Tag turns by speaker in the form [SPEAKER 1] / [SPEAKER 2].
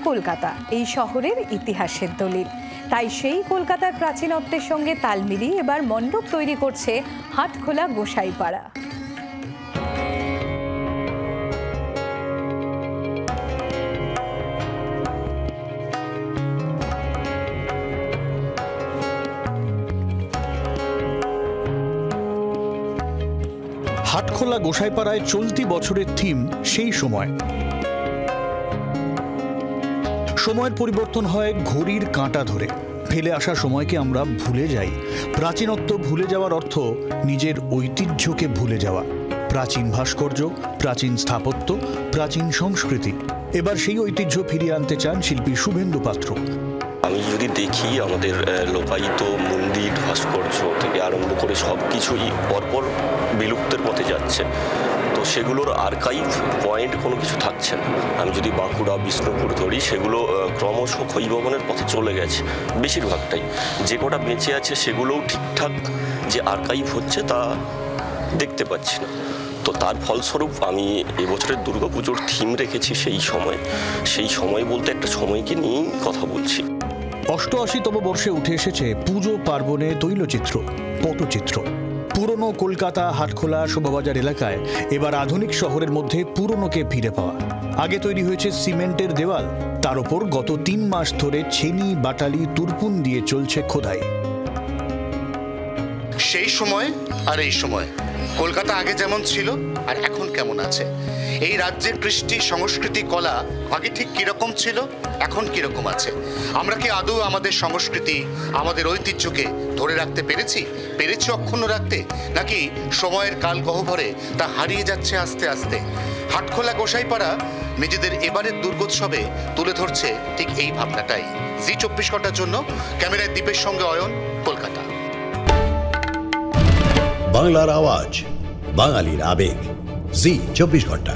[SPEAKER 1] কলকাতা এই শহরের ইতিহাসের দলিল। তাই সেই কলকাতার প্রাচীনত্বের সঙ্গে তাল মিলিয়ে এবার মণ্ডপ তৈরি করছে হাটখোলা গোসাইপাড়া।
[SPEAKER 2] হাটখোলা গোসাইপাড়ায় চলতি বছরের থিম সেই সময়। সময়ের পরিবর্তন হয় ঘড়ির কাঁটা ধরে। ফেলে আসা সময়কে আমরা ভুলে যাই। প্রাচীনত্ব ভুলে যাওয়ার অর্থ নিজের ঐতিহ্যকে ভুলে যাওয়া। প্রাচীন ভাস্কর্য, প্রাচীন স্থাপত্য, প্রাচীন সংস্কৃতি। এবার সেই ঐতিহ্য ফিরিয়ে আনতে চান শিল্পী শুভেন্দু পাত্র।
[SPEAKER 3] আমি যদি দেখি আমাদের লোকায়িত মন্দির ভাস্কর্য থেকে আরম্ভ করে সব কিছুই পরপর বিলুপ্তের পথে যাচ্ছে, তো সেগুলোর আর্কাইভ পয়েন্ট কোনো কিছু থাকছে না। আমি যদি বাঁকুড়া, বিষ্ণুপুর ধরি, সেগুলো ক্রমশ ক্ষয়ীভবনের পথে চলে গেছে বেশিরভাগটাই। যে কটা বেঁচে আছে সেগুলোও ঠিকঠাক যে আর্কাইভ হচ্ছে তা দেখতে পাচ্ছি না। তো তার ফলস্বরূপ আমি এবছরের দুর্গাপুজোর থিম রেখেছি সেই সময় বলতে একটা সময়কে নিয়েই কথা বলছি।
[SPEAKER 2] ৮৮তম বর্ষে উঠে এসেছে পুজো পার্বণে তৈলচিত্র, পটচিত্র। পুরনো কলকাতা হাটখোলা শোভাবাজার এলাকায় এবার আধুনিক শহরের মধ্যে পুরনোকে ফিরে পাওয়া। আগে তৈরি হয়েছে সিমেন্টের দেওয়াল, তার উপর গত ৩ মাস ধরে ছেনি, বাটালি, তুরপুন দিয়ে চলছে খোদাই।
[SPEAKER 4] সেই সময় আর এই সময় কলকাতা আগে যেমন ছিল আর এখন কেমন আছে, এই রাজ্যের কৃষ্টি, সংস্কৃতি, কলা আগে ঠিক কিরকম ছিল, এখন কিরকম আছে, আমরা কি আদৌ আমাদের সংস্কৃতি, আমাদের ঐতিহ্যকে ধরে রাখতে পেরেছি অক্ষুণ্ণ রাখতে, নাকি সময়ের কাল গহ্বরে তা হারিয়ে যাচ্ছে আস্তে আস্তে? হাটখোলা গোসাইপাড়া নিজেদের এবারের দুর্গোৎসবে তুলে ধরছে ঠিক এই ভাবনাটাই। জি ২৪ ঘন্টার জন্য ক্যামেরায় দীপের সঙ্গে অয়ন, কলকাতা।
[SPEAKER 5] বাংলার আওয়াজ, বাঙালির আবেগ, জি ২৪ ঘন্টা।